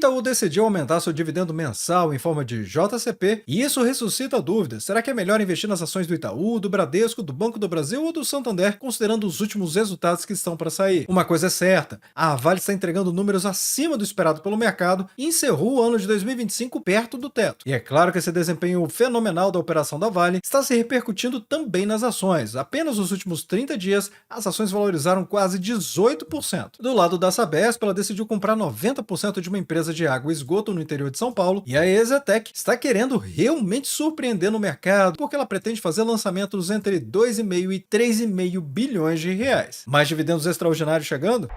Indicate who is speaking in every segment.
Speaker 1: Itaú decidiu aumentar seu dividendo mensal em forma de JCP e isso ressuscita dúvidas. Será que é melhor investir nas ações do Itaú, do Bradesco, do Banco do Brasil ou do Santander, considerando os últimos resultados que estão para sair? Uma coisa é certa, a Vale está entregando números acima do esperado pelo mercado e encerrou o ano de 2025 perto do teto. E é claro que esse desempenho fenomenal da operação da Vale está se repercutindo também nas ações. Apenas nos últimos 30 dias, as ações valorizaram quase 18%. Do lado da Sabesp, ela decidiu comprar 90% de uma empresa de água e esgoto no interior de São Paulo, e a EZTEC está querendo realmente surpreender no mercado, porque ela pretende fazer lançamentos entre 2,5 e 3,5 bilhões de reais. Mais dividendos extraordinários chegando?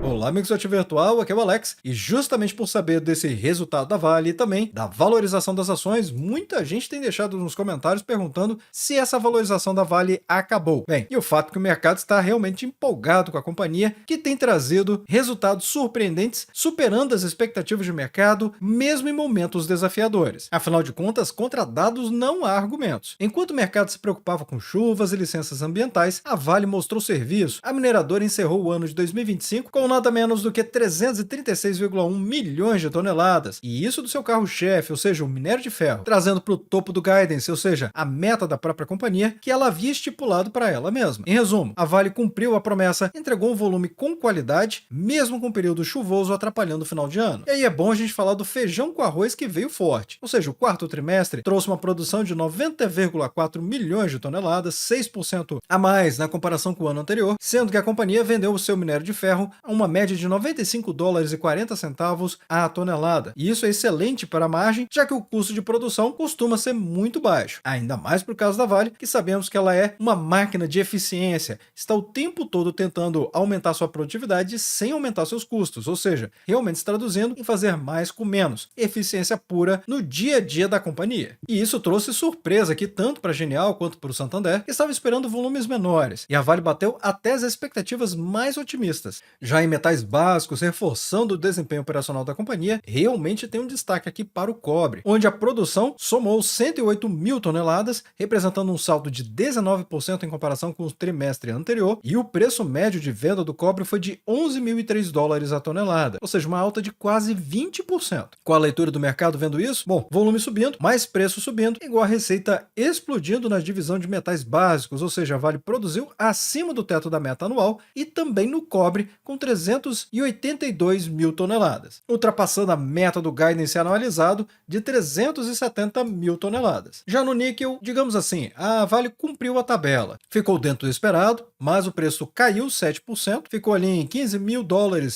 Speaker 1: Olá, amigos do Ativo Virtual, aqui é o Alex, e justamente por saber desse resultado da Vale e também da valorização das ações, muita gente tem deixado nos comentários perguntando se essa valorização da Vale acabou. Bem, e o fato é que o mercado está realmente empolgado com a companhia, que tem trazido resultados surpreendentes, superando as expectativas de mercado, mesmo em momentos desafiadores. Afinal de contas, contra dados não há argumentos. Enquanto o mercado se preocupava com chuvas e licenças ambientais, a Vale mostrou serviço. A mineradora encerrou o ano de 2025 com nada menos do que 336,1 milhões de toneladas, e isso do seu carro-chefe, ou seja, o minério de ferro, trazendo para o topo do guidance, ou seja, a meta da própria companhia, que ela havia estipulado para ela mesma. Em resumo, a Vale cumpriu a promessa, entregou um volume com qualidade, mesmo com o período chuvoso atrapalhando o final de ano. E aí é bom a gente falar do feijão com arroz que veio forte, ou seja, o quarto trimestre trouxe uma produção de 90,4 milhões de toneladas, 6% a mais na comparação com o ano anterior, sendo que a companhia vendeu o seu minério de ferro a uma média de $95,40 a tonelada. E isso é excelente para a margem, já que o custo de produção costuma ser muito baixo. Ainda mais por causa da Vale, que sabemos que ela é uma máquina de eficiência, está o tempo todo tentando aumentar sua produtividade sem aumentar seus custos, ou seja, realmente se traduzindo em fazer mais com menos. Eficiência pura no dia a dia da companhia. E isso trouxe surpresa aqui tanto para a Genial quanto para o Santander, que estava esperando volumes menores, e a Vale bateu até as expectativas mais otimistas. Já em metais básicos, reforçando o desempenho operacional da companhia, realmente tem um destaque aqui para o cobre, onde a produção somou 108 mil toneladas, representando um salto de 19% em comparação com o trimestre anterior, e o preço médio de venda do cobre foi de $11.003 a tonelada, ou seja, uma alta de quase 20%. Qual a leitura do mercado vendo isso? Bom, volume subindo, mais preço subindo, igual a receita explodindo na divisão de metais básicos, ou seja, a Vale produziu acima do teto da meta anual e também no cobre, com 382 mil toneladas, ultrapassando a meta do guidance anualizado de 370 mil toneladas. Já no níquel, digamos assim, a Vale cumpriu a tabela. Ficou dentro do esperado, mas o preço caiu 7%, ficou ali em $15 mil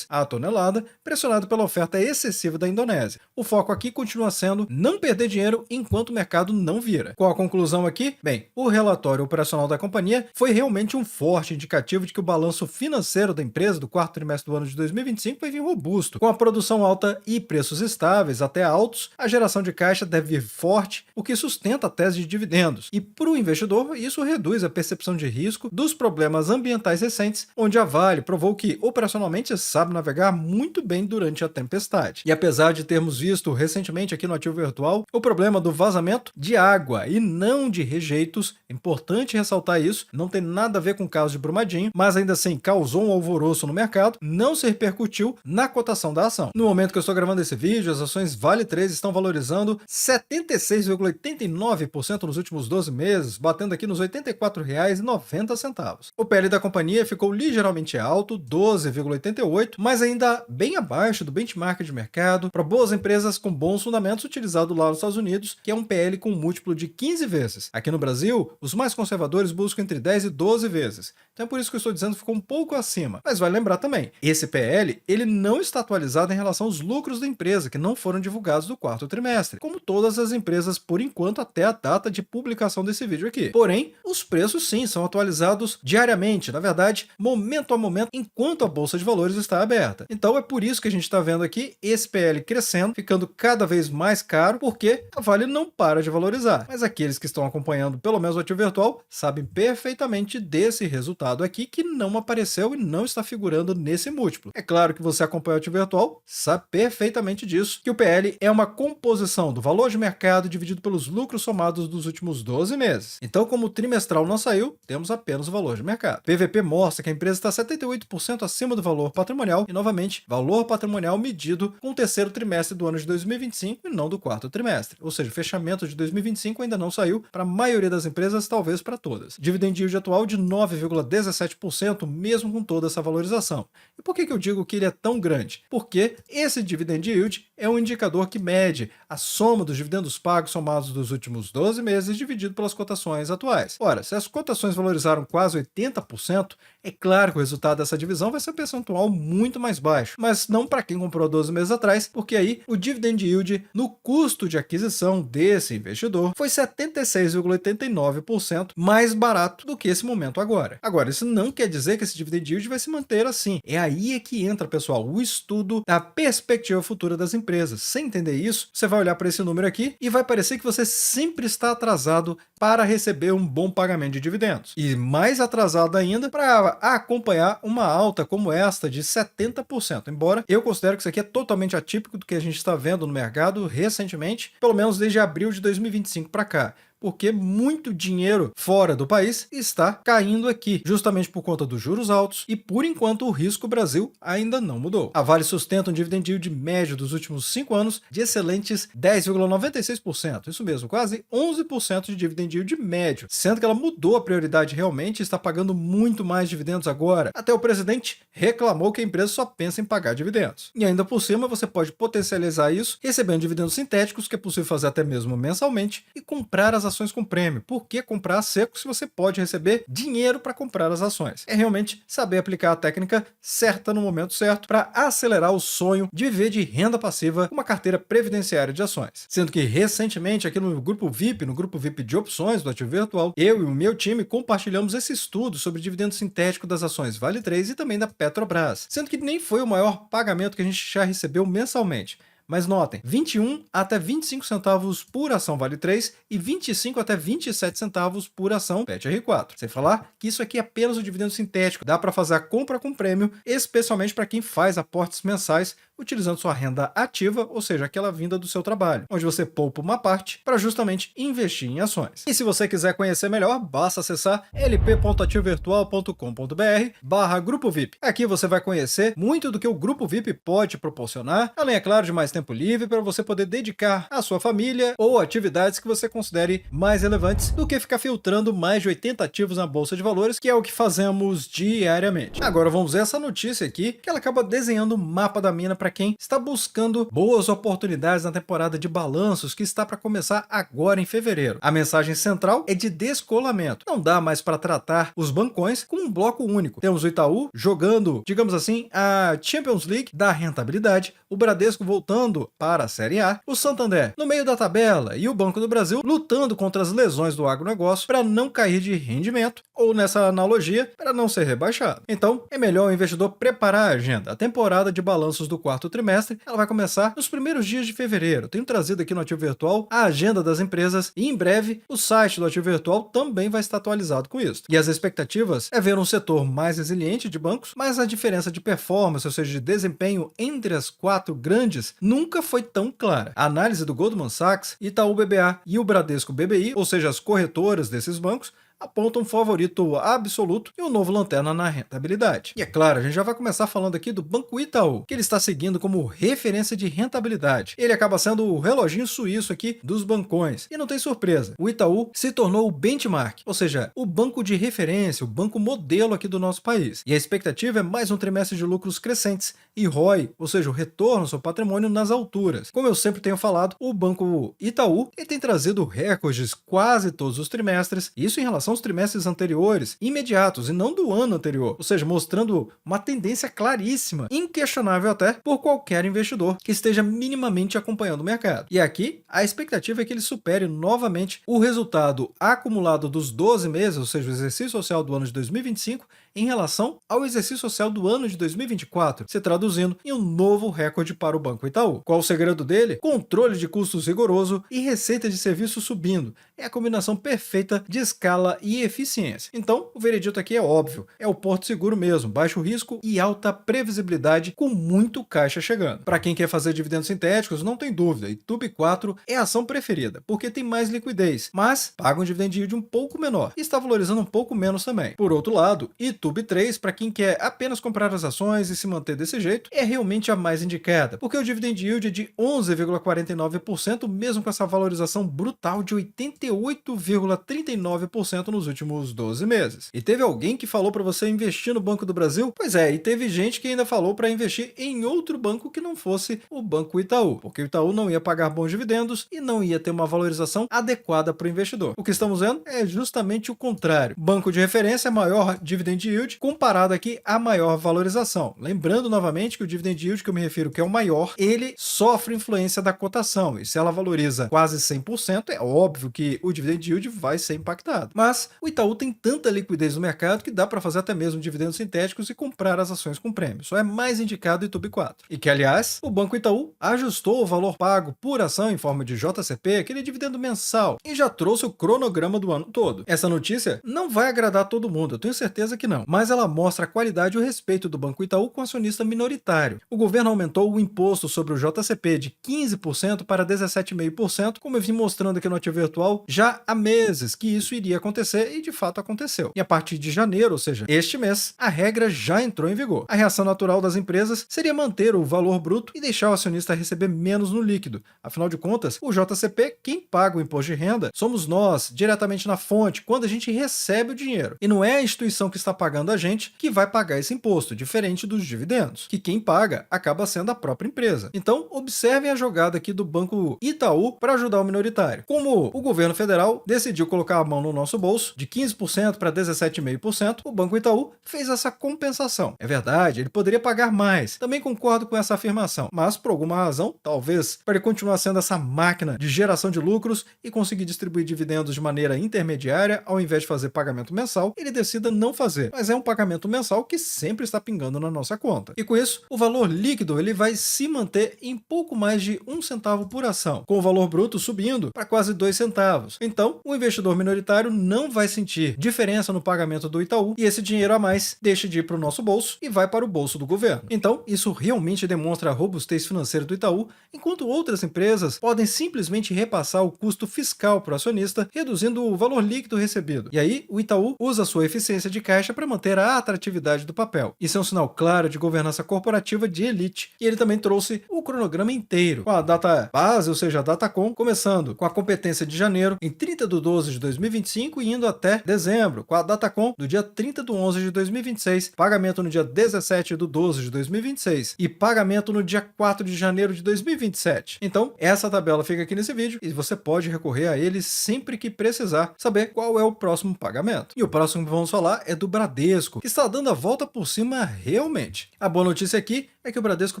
Speaker 1: a tonelada, pressionado pela oferta excessiva da Indonésia. O foco aqui continua sendo não perder dinheiro enquanto o mercado não vira. Qual a conclusão aqui? Bem, o relatório operacional da companhia foi realmente um forte indicativo de que o balanço financeiro da empresa do quarto trimestre do ano de 2025 vai vir robusto. Com a produção alta e preços estáveis, até altos, a geração de caixa deve vir forte, o que sustenta a tese de dividendos. E para o investidor, isso reduz a percepção de risco dos problemas ambientais recentes, onde a Vale provou que operacionalmente sabe navegar muito bem durante a tempestade. E apesar de termos visto recentemente aqui no Ativo Virtual o problema do vazamento de água e não de rejeitos, é importante ressaltar isso, não tem nada a ver com o caso de Brumadinho, mas ainda assim causou um alvoroço no mercado, não se repercutiu na cotação da ação. No momento que eu estou gravando esse vídeo, as ações Vale 3 estão valorizando 76,89% nos últimos 12 meses, batendo aqui nos R$ 84,90. O PL da companhia ficou ligeiramente alto, 12,88%, mas ainda bem abaixo do benchmark de mercado para boas empresas com bons fundamentos utilizado lá nos Estados Unidos, que é um PL com um múltiplo de 15 vezes. Aqui no Brasil, os mais conservadores buscam entre 10 e 12 vezes. Então é por isso que eu estou dizendo que ficou um pouco acima. Mas vai lembrar também, esse PL ele não está atualizado em relação aos lucros da empresa, que não foram divulgados do quarto trimestre, como todas as empresas por enquanto até a data de publicação desse vídeo aqui. Porém, os preços sim são atualizados diariamente, na verdade, momento a momento, enquanto a Bolsa de Valores está aberta. Então é por isso que a gente está vendo aqui esse PL crescendo, ficando cada vez mais caro, porque a Vale não para de valorizar. Mas aqueles que estão acompanhando pelo menos o Ativo Virtual sabem perfeitamente desse resultado resultado aqui que não apareceu e não está figurando nesse múltiplo. É claro que você acompanha o ativo virtual, sabe perfeitamente disso, que o PL é uma composição do valor de mercado dividido pelos lucros somados dos últimos 12 meses. Então, como o trimestral não saiu, temos apenas o valor de mercado. PVP mostra que a empresa está 78% acima do valor patrimonial e, novamente, valor patrimonial medido com o terceiro trimestre do ano de 2025 e não do quarto trimestre. Ou seja, o fechamento de 2025 ainda não saiu para a maioria das empresas, talvez para todas. Dividend yield atual de 9,17%, mesmo com toda essa valorização. E por que eu digo que ele é tão grande? Porque esse dividend yield é um indicador que mede a soma dos dividendos pagos somados dos últimos 12 meses dividido pelas cotações atuais. Ora, se as cotações valorizaram quase 80%, é claro que o resultado dessa divisão vai ser um percentual muito mais baixo, mas não para quem comprou 12 meses atrás, porque aí o dividend yield no custo de aquisição desse investidor foi 76,89% mais barato do que esse momento agora. Agora, isso não quer dizer que esse dividend yield vai se manter assim. É aí que entra, pessoal, o estudo da perspectiva futura das empresas. Sem entender isso, você vai olhar para esse número aqui e vai parecer que você sempre está atrasado para receber um bom pagamento de dividendos. E mais atrasado ainda para acompanhar uma alta como esta de 70%. Embora eu considero que isso aqui é totalmente atípico do que a gente está vendo no mercado recentemente, pelo menos desde abril de 2025 para cá. Porque muito dinheiro fora do país está caindo aqui, justamente por conta dos juros altos e, por enquanto, o risco Brasil ainda não mudou. A Vale sustenta um dividend yield médio dos últimos 5 anos de excelentes 10,96%, isso mesmo, quase 11% de dividend yield médio, sendo que ela mudou a prioridade realmente e está pagando muito mais dividendos agora. Até o presidente reclamou que a empresa só pensa em pagar dividendos. E ainda por cima, você pode potencializar isso recebendo dividendos sintéticos, que é possível fazer até mesmo mensalmente, e comprar as ações com prêmio. Por que comprar a seco se você pode receber dinheiro para comprar as ações? É realmente saber aplicar a técnica certa no momento certo para acelerar o sonho de viver de renda passiva com uma carteira previdenciária de ações. Sendo que recentemente aqui no grupo VIP de opções do Ativo Virtual, eu e o meu time compartilhamos esse estudo sobre dividendo sintético das ações Vale 3 e também da Petrobras. Sendo que nem foi o maior pagamento que a gente já recebeu mensalmente. Mas notem, 21 até 25 centavos por ação Vale 3 e 25 até 27 centavos por ação PET-R4. Sem falar que isso aqui é apenas o dividendo sintético, dá para fazer a compra com prêmio, especialmente para quem faz aportes mensais utilizando sua renda ativa, ou seja, aquela vinda do seu trabalho, onde você poupa uma parte para justamente investir em ações. E se você quiser conhecer melhor, basta acessar lp.ativovirtual.com.br/grupo VIP. Aqui você vai conhecer muito do que o grupo VIP pode proporcionar, além, é claro, de mais tempo livre para você poder dedicar à sua família ou atividades que você considere mais relevantes do que ficar filtrando mais de 80 ativos na bolsa de valores, que é o que fazemos diariamente. Agora vamos ver essa notícia aqui, que ela acaba desenhando o mapa da mina para quem está buscando boas oportunidades na temporada de balanços que está para começar agora em fevereiro. A mensagem central é de descolamento. Não dá mais para tratar os bancões como um bloco único. Temos o Itaú jogando, digamos assim, a Champions League da rentabilidade, o Bradesco voltando para a Série A, o Santander no meio da tabela e o Banco do Brasil lutando contra as lesões do agronegócio para não cair de rendimento, ou nessa analogia, para não ser rebaixado. Então, é melhor o investidor preparar a agenda. A temporada de balanços do quarto trimestre, ela vai começar nos primeiros dias de fevereiro. Tenho trazido aqui no Ativo Virtual a agenda das empresas e em breve o site do Ativo Virtual também vai estar atualizado com isso. E as expectativas é ver um setor mais resiliente de bancos, mas a diferença de performance, ou seja, de desempenho entre as quatro grandes, nunca foi tão clara. A análise do Goldman Sachs, Itaú BBA e o Bradesco BBI, ou seja, as corretoras desses bancos, apontam um favorito absoluto e um novo lanterna na rentabilidade. E é claro, a gente já vai começar falando aqui do Banco Itaú, que ele está seguindo como referência de rentabilidade. Ele acaba sendo o reloginho suíço aqui dos bancões. E não tem surpresa, o Itaú se tornou o benchmark, ou seja, o banco de referência, o banco modelo aqui do nosso país. E a expectativa é mais um trimestre de lucros crescentes e ROI, ou seja, o retorno ao seu patrimônio nas alturas. Como eu sempre tenho falado, o Banco Itaú ele tem trazido recordes quase todos os trimestres, isso em relação aos trimestres anteriores, imediatos, e não do ano anterior, ou seja, mostrando uma tendência claríssima, inquestionável até por qualquer investidor que esteja minimamente acompanhando o mercado. E aqui, a expectativa é que ele supere novamente o resultado acumulado dos 12 meses, ou seja, o exercício social do ano de 2025, em relação ao exercício social do ano de 2024, se traduzindo em um novo recorde para o Banco Itaú. Qual o segredo dele? Controle de custos rigoroso e receita de serviço subindo. É a combinação perfeita de escala e eficiência. Então, o veredito aqui é óbvio, é o Porto Seguro mesmo, baixo risco e alta previsibilidade com muito caixa chegando. Para quem quer fazer dividendos sintéticos, não tem dúvida, Itubi 4 é a ação preferida, porque tem mais liquidez, mas paga um dividend yield um pouco menor e está valorizando um pouco menos também. Por outro lado, Itubi 3, para quem quer apenas comprar as ações e se manter desse jeito, é realmente a mais indicada, porque o dividend yield é de 11,49%, mesmo com essa valorização brutal de 88,39% nos últimos 12 meses. E teve alguém que falou para você investir no Banco do Brasil? Pois é, e teve gente que ainda falou para investir em outro banco que não fosse o Banco Itaú, porque o Itaú não ia pagar bons dividendos e não ia ter uma valorização adequada para o investidor. O que estamos vendo é justamente o contrário. Banco de referência, maior dividend yield, comparado aqui à maior valorização. Lembrando novamente que o dividend yield que eu me refiro que é o maior, ele sofre influência da cotação, e se ela valoriza quase 100%, é óbvio que o dividend yield vai ser impactado. Mas o Itaú tem tanta liquidez no mercado que dá para fazer até mesmo dividendos sintéticos e comprar as ações com prêmio. Só é mais indicado o Itubi 4. E que, aliás, o Banco Itaú ajustou o valor pago por ação em forma de JCP, aquele dividendo mensal, e já trouxe o cronograma do ano todo. Essa notícia não vai agradar todo mundo, eu tenho certeza que não, mas ela mostra a qualidade e o respeito do Banco Itaú com o acionista minoritário. O governo aumentou o imposto sobre o JCP de 15% para 17,5%, como eu vim mostrando aqui no Ativo Virtual já há meses que isso iria acontecer e de fato aconteceu. E a partir de janeiro, ou seja, este mês, a regra já entrou em vigor. A reação natural das empresas seria manter o valor bruto e deixar o acionista receber menos no líquido. Afinal de contas, o JCP, quem paga o imposto de renda, somos nós, diretamente na fonte, quando a gente recebe o dinheiro. E não é a instituição que está pagando a gente que vai pagar esse imposto, diferente dos dividendos, que quem paga acaba sendo a própria empresa. Então, observem a jogada aqui do Banco Itaú para ajudar o minoritário. Como o governo federal decidiu colocar a mão no nosso bolso, de 15% para 17,5%, o Banco Itaú fez essa compensação. É verdade, ele poderia pagar mais. Também concordo com essa afirmação, mas por alguma razão, talvez para ele continuar sendo essa máquina de geração de lucros e conseguir distribuir dividendos de maneira intermediária, ao invés de fazer pagamento mensal, ele decida não fazer. Mas é um pagamento mensal que sempre está pingando na nossa conta. E com isso, o valor líquido ele vai se manter em pouco mais de 1 centavo por ação, com o valor bruto subindo para quase 2 centavos. Então, o investidor minoritário não vai sentir diferença no pagamento do Itaú e esse dinheiro a mais deixa de ir para o nosso bolso e vai para o bolso do governo. Então, isso realmente demonstra a robustez financeira do Itaú, enquanto outras empresas podem simplesmente repassar o custo fiscal para o acionista, reduzindo o valor líquido recebido. E aí, o Itaú usa sua eficiência de caixa para manter a atratividade do papel. Isso é um sinal claro de governança corporativa de elite. E ele também trouxe o cronograma inteiro, com a data base, ou seja, a Datacom, começando com a competência de janeiro, em 30/12 de 2025 e indo até dezembro, com a Datacom do dia 30/11 de 2026, pagamento no dia 17/12 de 2026 e pagamento no dia 4 de janeiro de 2027. Então, essa tabela fica aqui nesse vídeo e você pode recorrer a ele sempre que precisar saber qual é o próximo pagamento. E o próximo que vamos falar é do Bradesco, que está dando a volta por cima realmente. A boa notícia aqui é que o Bradesco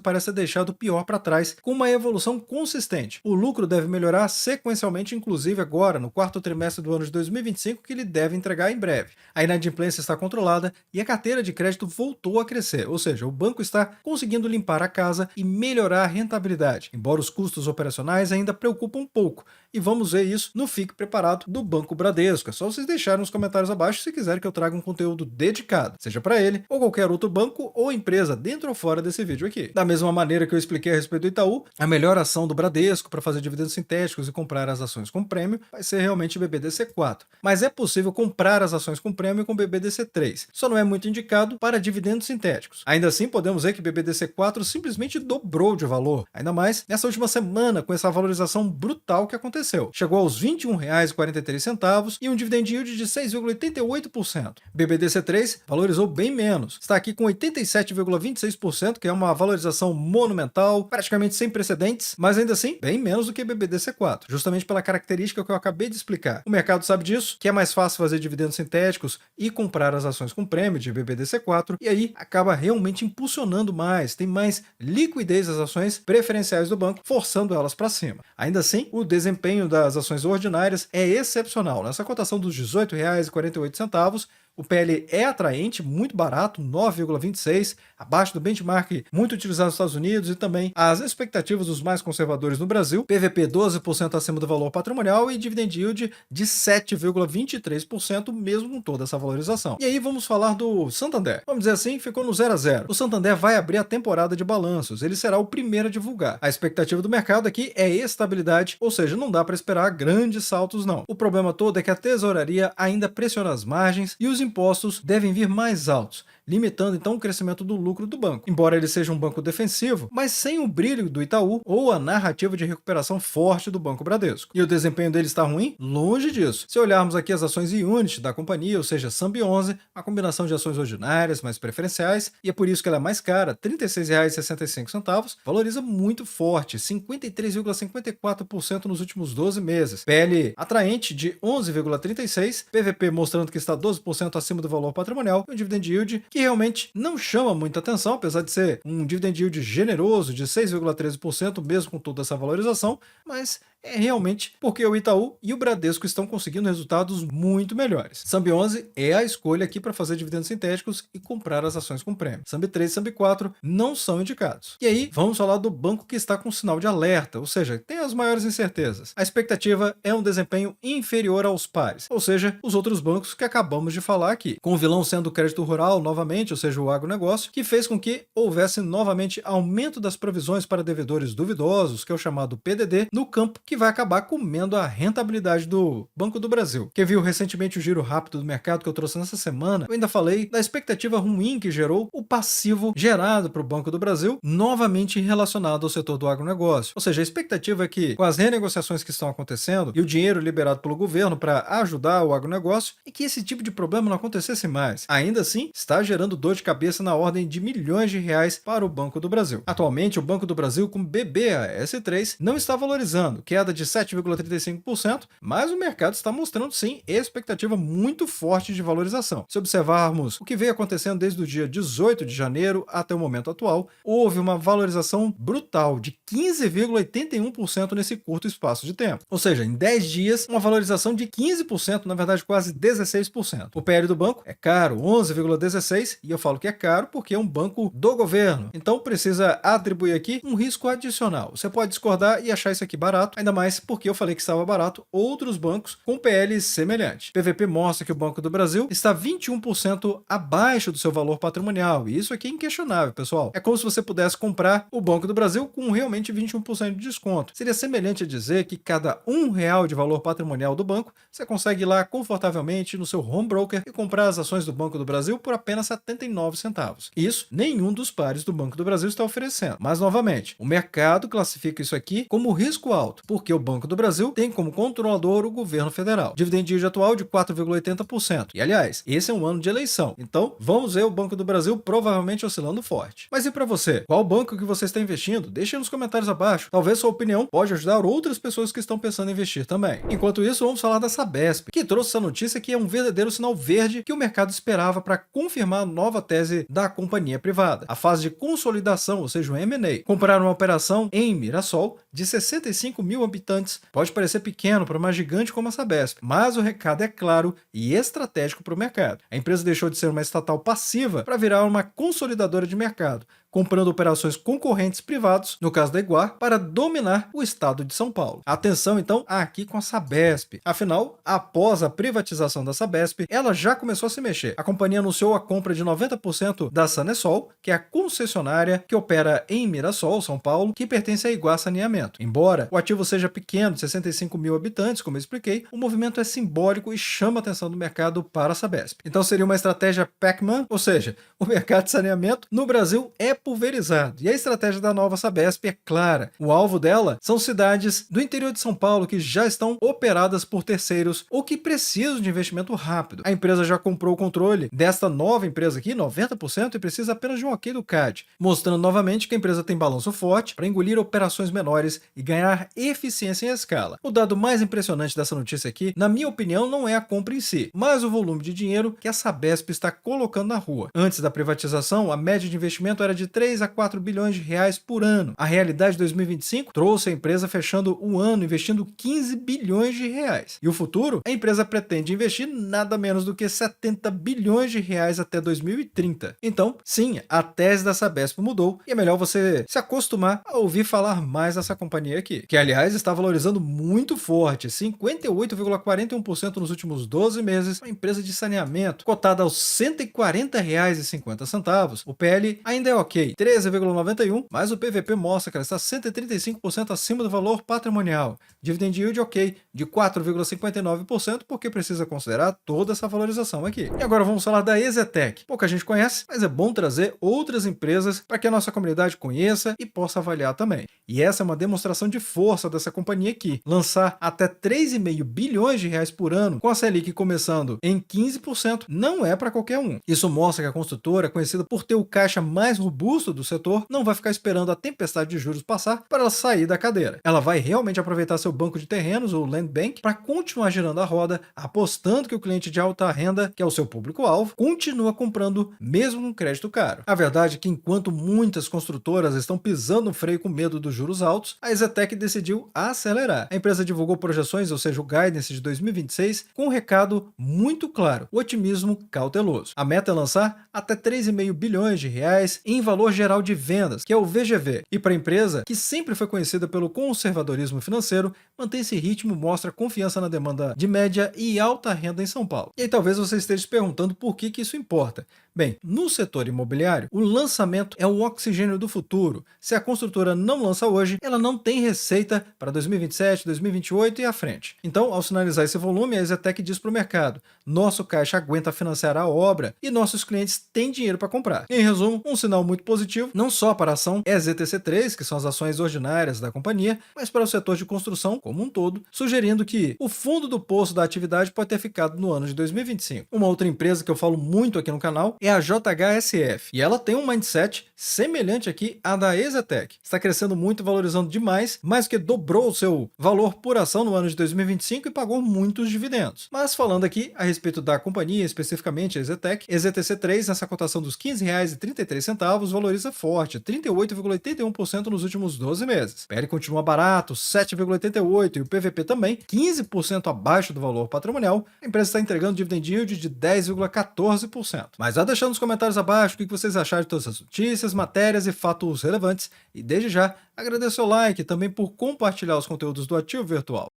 Speaker 1: parece ter deixado o pior para trás, com uma evolução consistente. O lucro deve melhorar sequencialmente, inclusive agora, no quarto trimestre do ano de 2025, que ele deve entregar em breve. A inadimplência está controlada e a carteira de crédito voltou a crescer, ou seja, o banco está conseguindo limpar a casa e melhorar a rentabilidade, embora os custos operacionais ainda preocupam um pouco. E vamos ver isso no Fique Preparado do Banco Bradesco. É só vocês deixarem nos comentários abaixo se quiserem que eu traga um conteúdo dedicado, seja para ele ou qualquer outro banco ou empresa dentro ou fora desse vídeo aqui. Da mesma maneira que eu expliquei a respeito do Itaú, a melhor ação do Bradesco para fazer dividendos sintéticos e comprar as ações com prêmio vai ser realmente o BBDC4. Mas é possível comprar as ações com prêmio com BBDC3. Só não é muito indicado para dividendos sintéticos. Ainda assim, podemos ver que BBDC4 simplesmente dobrou de valor. Ainda mais nessa última semana, com essa valorização brutal que aconteceu. Chegou aos R$ 21,43 e um dividend yield de 6,88%. BBDC3 valorizou bem menos. Está aqui com 87,26%, que é uma valorização monumental, praticamente sem precedentes, mas ainda assim bem menos do que BBDC4, justamente pela característica que eu acabei de explicar. O mercado sabe disso, que é mais fácil fazer dividendos sintéticos e comprar as ações com prêmio de BBDC4, e aí acaba realmente impulsionando mais, tem mais liquidez das ações preferenciais do banco, forçando elas para cima. Ainda assim, o desempenho das ações ordinárias é excepcional. Nessa cotação dos R$ 18,48, O PL é atraente, muito barato, 9,26, abaixo do benchmark muito utilizado nos Estados Unidos e também as expectativas dos mais conservadores no Brasil. PVP 12% acima do valor patrimonial e dividend yield de 7,23%, mesmo com toda essa valorização. E aí vamos falar do Santander. Vamos dizer assim, ficou no 0 a 0. O Santander vai abrir a temporada de balanços, ele será o primeiro a divulgar. A expectativa do mercado aqui é estabilidade, ou seja, não dá para esperar grandes saltos não. O problema todo é que a tesouraria ainda pressiona as margens e os impostos devem vir mais altos, limitando então o crescimento do lucro do banco. Embora ele seja um banco defensivo, mas sem o brilho do Itaú ou a narrativa de recuperação forte do Banco Bradesco. E o desempenho dele está ruim? Longe disso. Se olharmos aqui as ações unit da companhia, ou seja, SAMB11, a combinação de ações ordinárias mais preferenciais, e é por isso que ela é mais cara, R$ 36,65, valoriza muito forte, 53,54% nos últimos 12 meses. PL atraente de 11,36, PVP mostrando que está 12% acima do valor patrimonial, e um dividend yield que realmente não chama muita atenção, apesar de ser um dividend yield generoso de 6,13%, mesmo com toda essa valorização, mas é realmente porque o Itaú e o Bradesco estão conseguindo resultados muito melhores. SAMB11 é a escolha aqui para fazer dividendos sintéticos e comprar as ações com prêmio. SAMB3 e SAMB4 não são indicados. E aí, vamos falar do banco que está com sinal de alerta, ou seja, tem as maiores incertezas. A expectativa é um desempenho inferior aos pares, ou seja, os outros bancos que acabamos de falar aqui. Com o vilão sendo o crédito rural novamente, ou seja, o agronegócio, que fez com que houvesse novamente aumento das provisões para devedores duvidosos, que é o chamado PDD, no campo que vai acabar comendo a rentabilidade do Banco do Brasil. Quem viu recentemente o giro rápido do mercado que eu trouxe nessa semana, eu ainda falei da expectativa ruim que gerou o passivo gerado para o Banco do Brasil, novamente relacionado ao setor do agronegócio. Ou seja, a expectativa é que, com as renegociações que estão acontecendo e o dinheiro liberado pelo governo para ajudar o agronegócio, e que esse tipo de problema não acontecesse mais. Ainda assim, está gerando dor de cabeça na ordem de milhões de reais para o Banco do Brasil. Atualmente, o Banco do Brasil, com BBAS3, não está valorizando, queda de 7,35%, mas o mercado está mostrando sim expectativa muito forte de valorização. Se observarmos o que veio acontecendo desde o dia 18 de janeiro até o momento atual, houve uma valorização brutal de 15,81% nesse curto espaço de tempo. Ou seja, em 10 dias, uma valorização de 15%, na verdade quase 16%. O PL do banco é caro, 11,16%, e eu falo que é caro porque é um banco do governo. Então precisa atribuir aqui um risco adicional. Você pode discordar e achar isso aqui barato, ainda mais porque eu falei que estava barato outros bancos com PL semelhante. PVP mostra que o Banco do Brasil está 21% abaixo do seu valor patrimonial, e isso aqui é inquestionável, pessoal. É como se você pudesse comprar o Banco do Brasil com realmente 21% de desconto. Seria semelhante a dizer que cada R$ 1 de valor patrimonial do banco, você consegue ir lá confortavelmente no seu home broker e comprar as ações do Banco do Brasil por apenas 79 centavos. Isso nenhum dos pares do Banco do Brasil está oferecendo. Mas, novamente, o mercado classifica isso aqui como risco alto, porque o Banco do Brasil tem como controlador o governo federal. Dividend yield atual de 4,80%. E, aliás, esse é um ano de eleição. Então, vamos ver o Banco do Brasil provavelmente oscilando forte. Mas e para você? Qual banco que você está investindo? Deixe nos comentários abaixo. Talvez sua opinião pode ajudar outras pessoas que estão pensando em investir também. Enquanto isso, vamos falar da Sabesp, que trouxe essa notícia que é um verdadeiro sinal verde que o mercado esperava para confirmar a nova tese da companhia privada. A fase de consolidação, ou seja, o M&A. Comprar uma operação em Mirassol de 65 mil habitantes pode parecer pequeno para uma gigante como a Sabesp, mas o recado é claro e estratégico para o mercado. A empresa deixou de ser uma estatal passiva para virar uma consolidadora de mercado, comprando operações concorrentes privados, no caso da Iguar, para dominar o estado de São Paulo. Atenção então aqui com a Sabesp. Afinal, após a privatização da Sabesp, ela já começou a se mexer. A companhia anunciou a compra de 90% da Sanesol, que é a concessionária que opera em Mirassol, São Paulo, que pertence à Iguar Saneamento. Embora o ativo seja pequeno, de 65 mil habitantes, como eu expliquei, o movimento é simbólico e chama a atenção do mercado para a Sabesp. Então seria uma estratégia Pac-Man, ou seja, o mercado de saneamento no Brasil é pulverizado. E a estratégia da nova Sabesp é clara. O alvo dela são cidades do interior de São Paulo que já estão operadas por terceiros ou que precisam de investimento rápido. A empresa já comprou o controle desta nova empresa aqui, 90%, e precisa apenas de um ok do CAD, mostrando novamente que a empresa tem balanço forte para engolir operações menores e ganhar eficiência em escala. O dado mais impressionante dessa notícia aqui, na minha opinião, não é a compra em si, mas o volume de dinheiro que a Sabesp está colocando na rua. Antes da privatização, a média de investimento era de 3 a 4 bilhões de reais por ano. A realidade de 2025 trouxe a empresa fechando o ano investindo 15 bilhões de reais. E o futuro? A empresa pretende investir nada menos do que 70 bilhões de reais até 2030. Então, sim, a tese da Sabesp mudou e é melhor você se acostumar a ouvir falar mais dessa companhia aqui, que aliás está valorizando muito forte, 58,41% nos últimos 12 meses, uma empresa de saneamento, cotada aos R$ 140,50. O PL ainda é ok, 13,91, mas o PVP mostra que ela está 135% acima do valor patrimonial. Dividend yield ok, de 4,59%, porque precisa considerar toda essa valorização aqui. E agora vamos falar da EZTEC. Pouca gente conhece, mas é bom trazer outras empresas para que a nossa comunidade conheça e possa avaliar também. E essa é uma demonstração de força dessa companhia aqui. Lançar até 3,5 bilhões de reais por ano, com a Selic começando em 15%, não é para qualquer um. Isso mostra que a construtora, conhecida por ter o caixa mais robusto do setor, não vai ficar esperando a tempestade de juros passar para ela sair da cadeira. Ela vai realmente aproveitar seu banco de terrenos, o Land Bank, para continuar girando a roda, apostando que o cliente de alta renda, que é o seu público-alvo, continua comprando mesmo com crédito caro. A verdade é que enquanto muitas construtoras estão pisando no freio com medo dos juros altos, a EZTEC decidiu acelerar. A empresa divulgou projeções, ou seja, o guidance de 2026, com um recado muito claro: o otimismo cauteloso. A meta é lançar até 3,5 bilhões de reais em valor geral de vendas, que é o VGV. E para a empresa, que sempre foi conhecida pelo conservadorismo financeiro, manter esse ritmo mostra confiança na demanda de média e alta renda em São Paulo. E aí talvez você esteja se perguntando por que isso importa. Bem, no setor imobiliário, o lançamento é o oxigênio do futuro. Se a construtora não lança hoje, ela não tem receita para 2027, 2028 e à frente. Então, ao sinalizar esse volume, a EZTEC diz para o mercado: nosso caixa aguenta financiar a obra e nossos clientes têm dinheiro para comprar. Em resumo, um sinal muito positivo, não só para a ação EZTC3, que são as ações ordinárias da companhia, mas para o setor de construção como um todo, sugerindo que o fundo do poço da atividade pode ter ficado no ano de 2025. Uma outra empresa que eu falo muito aqui no canal é a JHSF, e ela tem um mindset semelhante aqui à da EZTEC. Está crescendo muito, valorizando demais, mais que dobrou o seu valor por ação no ano de 2025 e pagou muitos dividendos. Mas falando aqui a respeito da companhia, especificamente a EZTEC, EZTC3 nessa cotação dos R$ 15,33 valoriza forte, 38,81% nos últimos 12 meses. O PL continua barato, 7,88%, e o PVP também, 15% abaixo do valor patrimonial. A empresa está entregando dividend yield de 10,14%. Mas já deixando nos comentários abaixo o que vocês acharam de todas as notícias, matérias e fatos relevantes. E desde já, agradeço o like e também por compartilhar os conteúdos do Ativo Virtual.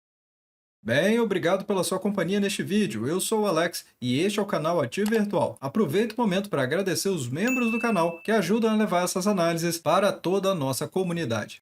Speaker 1: Bem, obrigado pela sua companhia neste vídeo. Eu sou o Alex e este é o canal Ativo Virtual. Aproveito o momento para agradecer os membros do canal que ajudam a levar essas análises para toda a nossa comunidade.